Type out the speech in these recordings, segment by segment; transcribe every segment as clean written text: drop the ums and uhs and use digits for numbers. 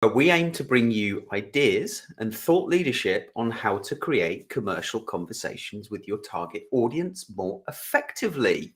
But we aim to bring you ideas and thought leadership on how to create commercial conversations with your target audience more effectively.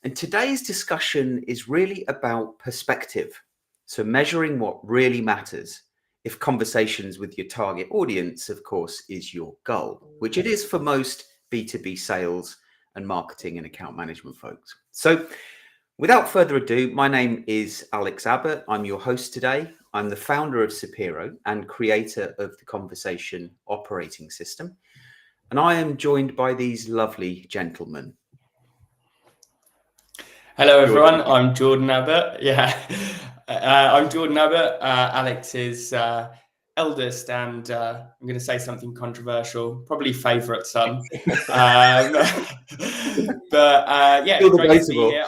And today's discussion is really about perspective. So measuring what really matters. If conversations with your target audience, of course, is your goal, which it is for most B2B sales and marketing and account management folks. So without further ado, my name is Alex Abbott. I'm your host today. I'm the founder of Sapiro and creator of the Conversation Operating System. And I am joined by these lovely gentlemen. Hello, everyone. I'm Jordan Abbott. I'm Jordan Abbott, Alex's eldest, and I'm going to say something controversial, probably favourite son. But great to be here.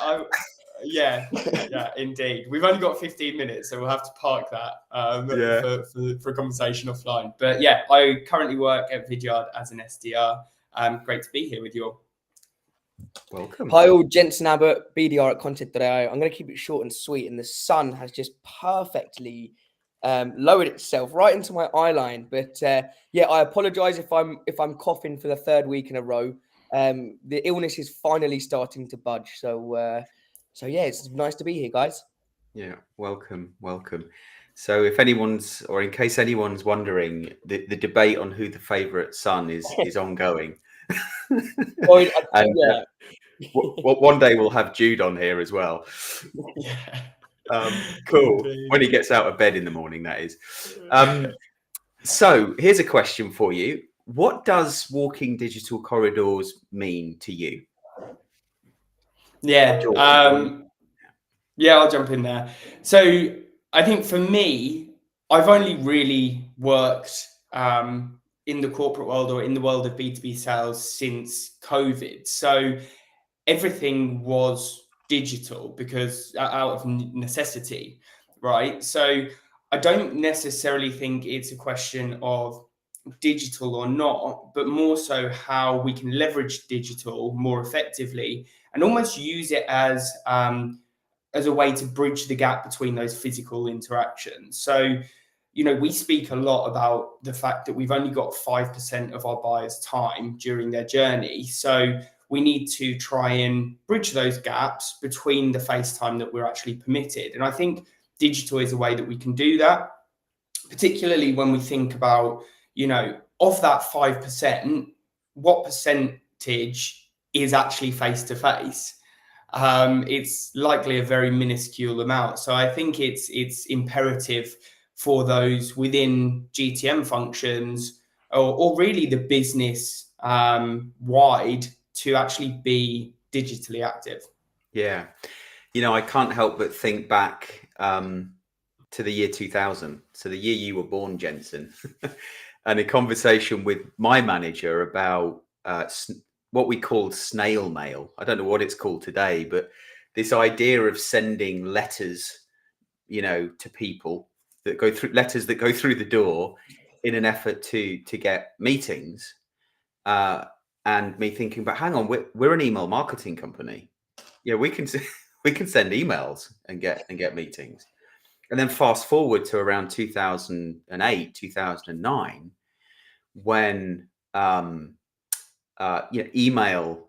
Yeah, indeed. We've only got 15 minutes, so we'll have to park that for a conversation offline. But yeah, I currently work at Vidyard as an SDR. Great to be here with you all. Welcome. Hi all, Jensen and Alex, BDR at Content.io. I'm going to keep it short and sweet, and the sun has just perfectly lowered itself right into my eye line. But I apologise if I'm coughing for the third week in a row. The illness is finally starting to budge. So it's nice to be here, guys. Yeah, welcome. So if anyone's, or in case anyone's wondering, the debate on who the favourite son is ongoing. One day we'll have Jude on here as well. Cool. When he gets out of bed in the morning, that is. So here's a question for you. What does walking digital corridors mean to you? I'll jump in there. So I think for me, I've only really worked in the corporate world or in the world of B2B sales since COVID. So everything was digital because out of necessity, right? So I don't necessarily think it's a question of digital or not, but more so how we can leverage digital more effectively and almost use it as a way to bridge the gap between those physical interactions. So, we speak a lot about the fact that we've only got 5% of our buyers' time during their journey. So we need to try and bridge those gaps between the face time that we're actually permitted. And I think digital is a way that we can do that, particularly when we think about, of that 5%, what percentage is actually face-to-face? It's likely a very minuscule amount. So I think it's imperative for those within GTM functions or really the business wide to actually be digitally active. Yeah. I can't help but think back to the year 2000. So the year you were born, Jensen, and a conversation with my manager about what we called snail mail. I don't know what it's called today, but this idea of sending letters, to people that go through the door in an effort to get meetings. And me thinking, but hang on, we're an email marketing company. Yeah, we can send emails and get meetings. And then fast forward to around 2008, 2009, when email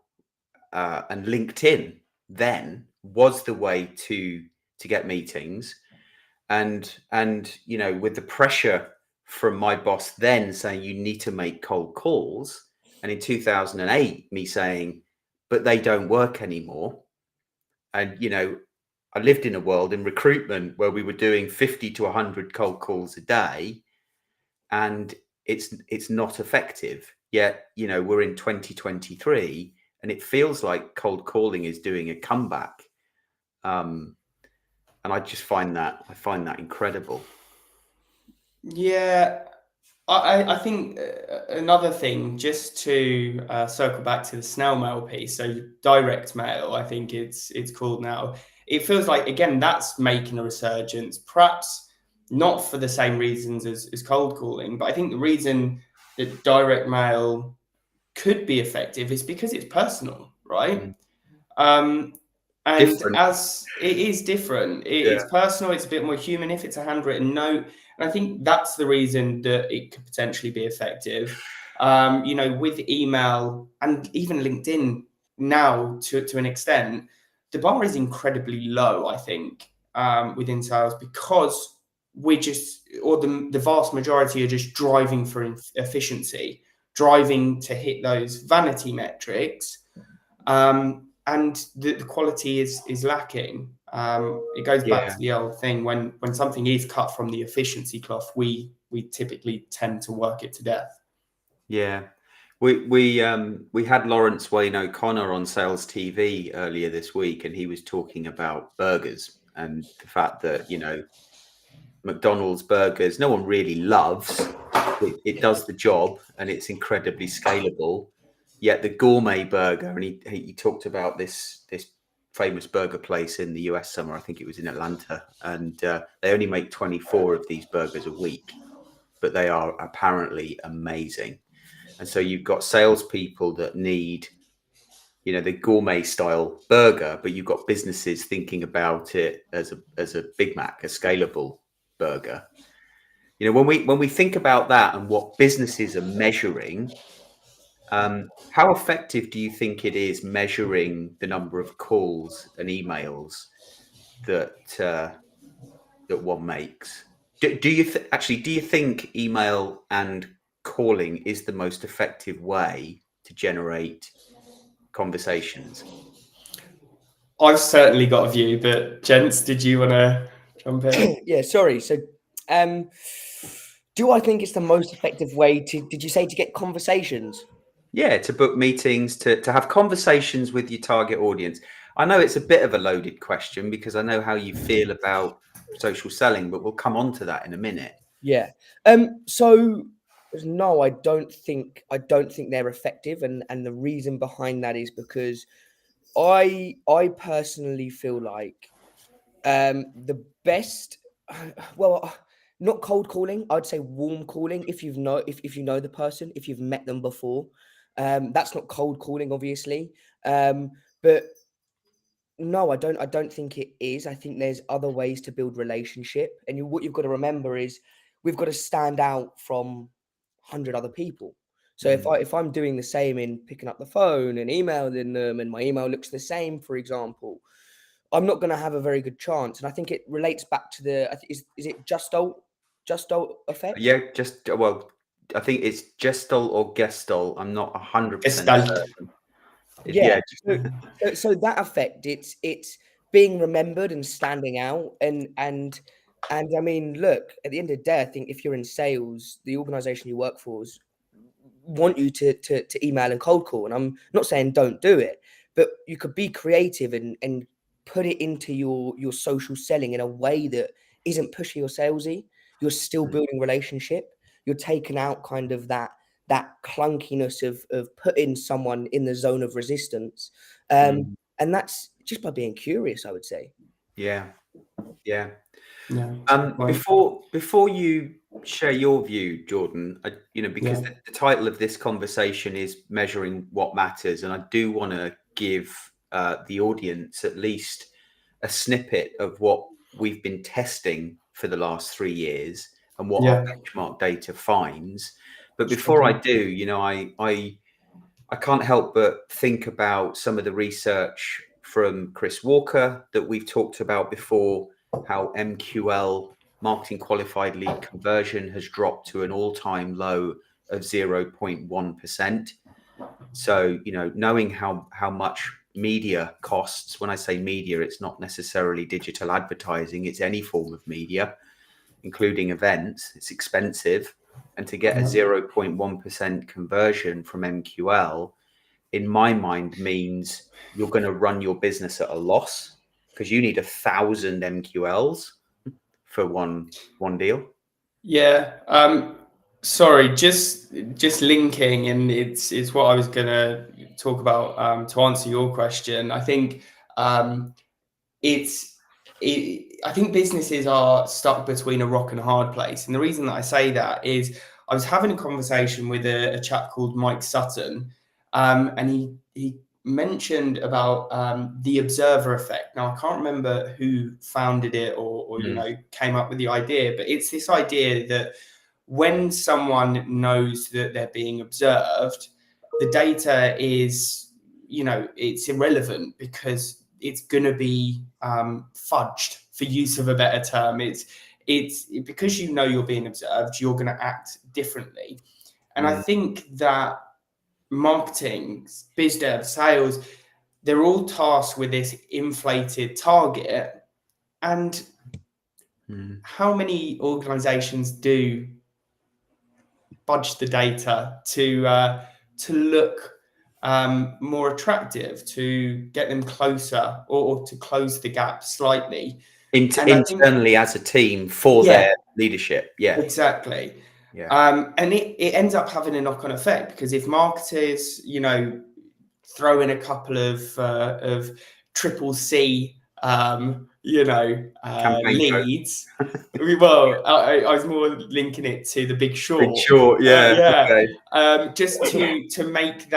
and LinkedIn then was the way to get meetings, and with the pressure from my boss then saying you need to make cold calls, and in 2008 me saying but they don't work anymore, and I lived in a world in recruitment where we were doing 50 to 100 cold calls a day, and it's not effective. Yet, we're in 2023 and it feels like cold calling is doing a comeback. And I just find that incredible. Yeah, I think another thing, just to circle back to the snail mail piece, so direct mail, I think it's called now. It feels like, again, that's making a resurgence, perhaps not for the same reasons as cold calling, but I think the reason that direct mail could be effective is because it's personal, right? And different. As it is different, it's personal, it's a bit more human. If it's a handwritten note, And I think that's the reason that it could potentially be effective. With email and even LinkedIn now to an extent, the bar is incredibly low, I think, within sales, because the vast majority are just driving for efficiency, driving to hit those vanity metrics. And the quality is lacking. It goes back to the old thing, when something is cut from the efficiency cloth, we typically tend to work it to death. Yeah. We had Lawrence Wayne O'Connor on Sales TV earlier this week, and he was talking about burgers and the fact that, McDonald's burgers, no one really loves. It does the job and it's incredibly scalable. Yet the gourmet burger, and he talked about this famous burger place in the US somewhere, I think it was in Atlanta, and they only make 24 of these burgers a week, but they are apparently amazing. And so you've got salespeople that need, the gourmet style burger, but you've got businesses thinking about it as a Big Mac, a scalable burger. When we think about that and what businesses are measuring, how effective do you think it is measuring the number of calls and emails that one makes? Do you think email and calling is the most effective way to generate conversations? I've certainly got a view, but gents, did you want to jump in? Yeah, sorry. So, do I think it's the most effective way did you say, to get conversations? Yeah, to book meetings, to have conversations with your target audience. I know it's a bit of a loaded question because I know how you feel about social selling, but we'll come on to that in a minute. Yeah. So no, I don't think they're effective, and the reason behind that is because I personally feel like the best, well, not cold calling, I'd say warm calling. If you know the person, if you've met them before, that's not cold calling, obviously. But no, I don't think it is. I think there's other ways to build relationship, and what you've got to remember is we've got to stand out from 100 other people. So if I'm doing the same in picking up the phone and emailing them, and my email looks the same, for example, I'm not going to have a very good chance. And I think it relates back to is it Gestalt effect? Yeah, I think it's Gestalt or Gestalt. I'm not 100% Gestalt. certain. Yeah. So that effect, it's being remembered and standing out, and I mean, look, at the end of the day, I think if you're in sales, the organization you work for want you to email and cold call. And I'm not saying don't do it, but you could be creative and put it into your social selling in a way that isn't pushy or salesy. You're still building relationship. You're taking out kind of that clunkiness of putting someone in the zone of resistance. And that's just by being curious, I would say. Yeah. Yeah. Before you share your view, Jordan, because the title of this conversation is measuring what matters, and I do want to give the audience at least a snippet of what we've been testing for the last 3 years and what our benchmark data finds. But before I do, I can't help but think about some of the research from Chris Walker that we've talked about before, how MQL, marketing qualified lead conversion, has dropped to an all-time low of 0.1%. So, knowing how much media costs, when I say media, it's not necessarily digital advertising, it's any form of media, including events, it's expensive. And to get a 0.1% conversion from MQL, in my mind, means you're going to run your business at a loss, because you need 1,000 MQLs for one deal. Yeah. Sorry, just linking, and it's what I was going to talk about to answer your question. I think I think businesses are stuck between a rock and a hard place, and the reason that I say that is I was having a conversation with a chap called Mike Sutton, and he mentioned about the observer effect. Now, I can't remember who founded it or came up with the idea, but it's this idea that when someone knows that they're being observed, the data is, it's irrelevant because it's going to be fudged, for use of a better term. It's because you're being observed, you're going to act differently. And I think that marketing, biz dev, sales, they're all tasked with this inflated target. And how many organizations do budge the data to look more attractive, to get them closer, or to close the gap slightly internally as a team for their leadership? Yeah, exactly. Yeah. And it ends up having a knock-on effect, because if marketers, throw in a couple of triple C, leads. Well, I was more linking it to The Big Short. Big Short, yeah. Okay. Just to make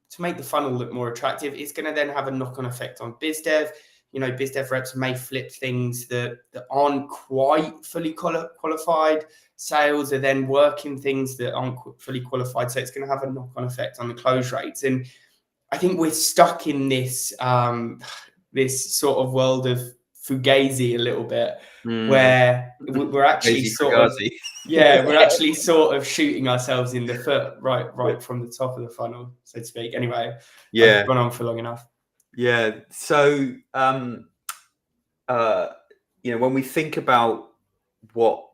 to make the funnel look more attractive, it's going to then have a knock-on effect on biz dev. Biz dev reps may flip things that aren't quite fully qualified. Sales are then working things that aren't fully qualified. So it's going to have a knock-on effect on the close rates. And I think we're stuck in this this sort of world of fugazi a little bit, where we're actually we're actually sort of shooting ourselves in the foot right from the top of the funnel, so to speak. Anyway, I've gone on for long enough. Yeah. So, when we think about what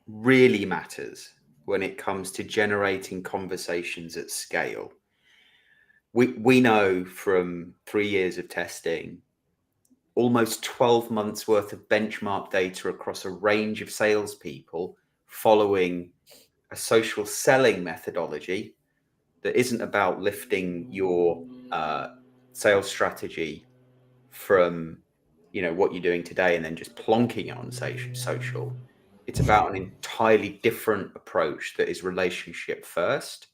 really matters when it comes to generating conversations at scale, we know from 3 years of testing, almost 12 months worth of benchmark data across a range of salespeople following a social selling methodology that isn't about lifting your sales strategy from what you're doing today and then just plonking it on social. It's about an entirely different approach that is relationship first.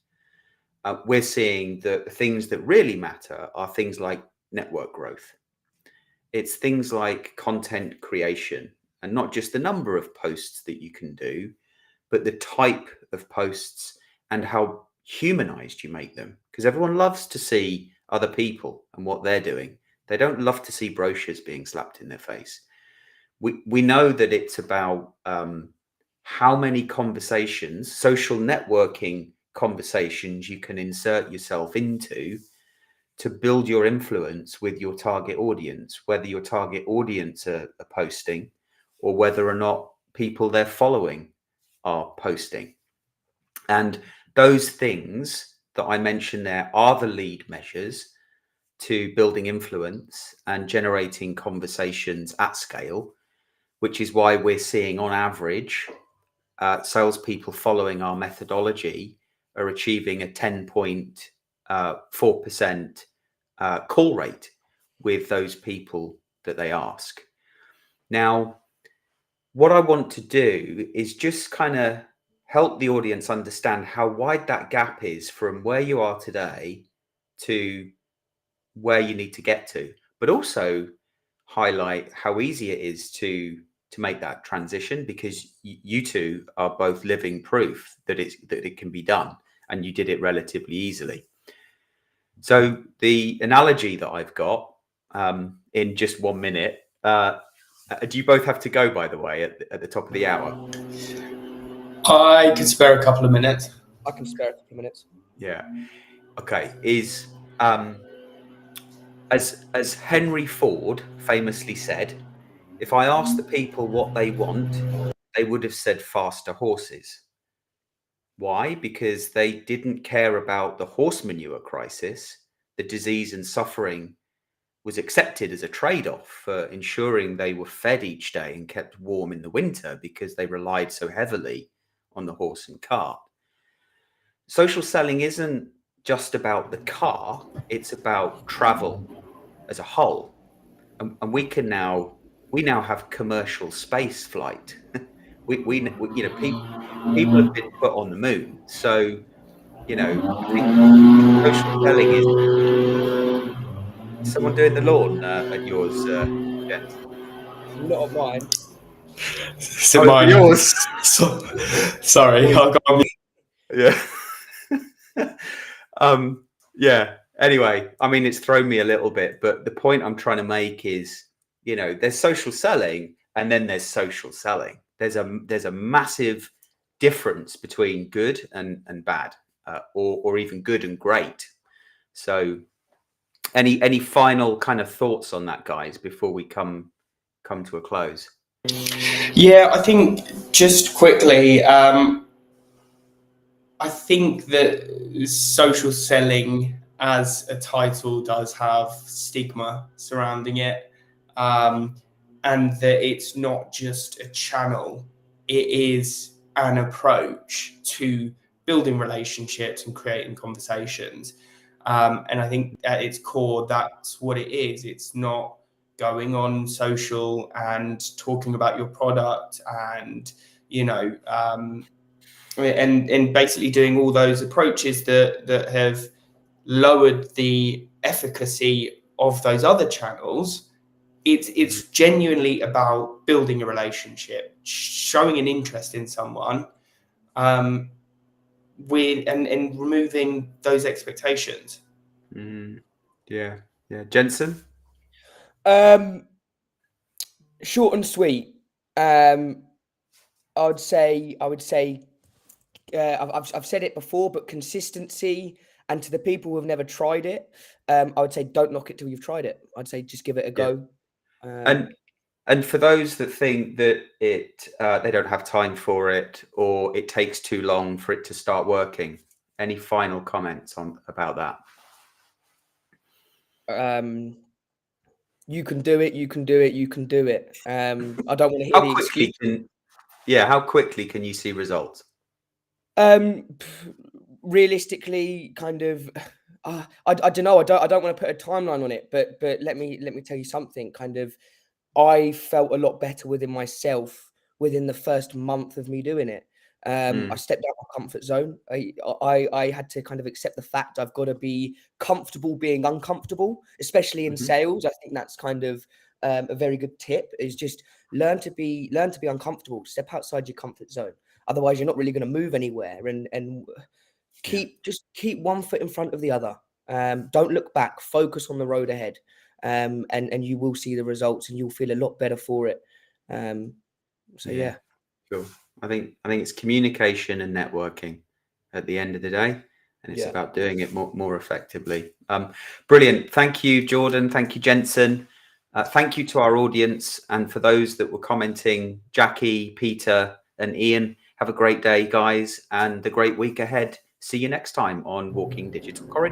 We're seeing that the things that really matter are things like network growth. It's things like content creation, and not just the number of posts that you can do, but the type of posts and how humanized you make them. Because everyone loves to see other people and what they're doing. They don't love to see brochures being slapped in their face. We know that it's about how many conversations, social networking conversations you can insert yourself into to build your influence with your target audience, whether your target audience are posting or whether or not people they're following are posting. And those things that I mentioned there are the lead measures to building influence and generating conversations at scale, which is why we're seeing on average salespeople following our methodology are achieving a 10.4% call rate with those people that they ask. Now, what I want to do is just kind of help the audience understand how wide that gap is from where you are today to where you need to get to, but also highlight how easy it is to make that transition, because you two are both living proof that it can be done, and you did it relatively easily. So the analogy that I've got in just 1 minute, do you both have to go, by the way, at the top of the hour? I could spare a couple of minutes. I can spare a couple of minutes. Yeah. Okay. Is as Henry Ford famously said, if I asked the people what they want, they would have said faster horses. Why? Because they didn't care about the horse manure crisis. The disease and suffering was accepted as a trade-off for ensuring they were fed each day and kept warm in the winter, because they relied so heavily on the horse and cart. Social selling isn't just about the car, it's about travel as a whole. And we now have commercial space flight. People have been put on the moon. So you know, I think social selling is someone doing the lawn at yours, Jens. Not of mine. Is it Oh, mine? yours. Sorry, I'll go on. Yeah. Yeah. Anyway, I mean, it's thrown me a little bit, but the point I'm trying to make is, you know, there's social selling and then there's social selling. There's a massive difference between good and bad, or even good and great. So, any final kind of thoughts on that, guys, before we come to a close? Yeah, I think just quickly, I think that social selling as a title does have stigma surrounding it, and that it's not just a channel, it is an approach to building relationships and creating conversations. And I think at its core, that's what it is. It's not going on social and talking about your product and, and basically doing all those approaches that have lowered the efficacy of those other channels. It's genuinely about building a relationship, showing an interest in someone, with and removing those expectations. Yeah. Jensen? Short and sweet. I would say I've said it before, but consistency. And to the people who have never tried it, I would say don't knock it till you've tried it. I'd say just give it a go. And for those that think that they don't have time for it, or it takes too long for it to start working, any final comments about that? You can do it. You can do it. You can do it. I don't want to hear the excuse. How quickly can you see results? Realistically, kind of, I don't know. I don't want to put a timeline on it, but let me tell you something. Kind of, I felt a lot better within myself within the first month of me doing it. I stepped out of my comfort zone. I had to kind of accept the fact I've got to be comfortable being uncomfortable, especially in sales. I think that's kind of a very good tip, is just learn to be uncomfortable. Step outside your comfort zone. Otherwise, you're not really going to move anywhere. And keep one foot in front of the other. Don't look back. Focus on the road ahead. And you will see the results, and you'll feel a lot better for it. Yeah. Cool. I think it's communication and networking at the end of the day, and it's about doing it more effectively. Brilliant. Thank you, Jordan. Thank you, Jensen. Thank you to our audience, and for those that were commenting, Jackie, Peter, and Ian. Have a great day, guys, and a great week ahead. See you next time on Walking Digital Corridor.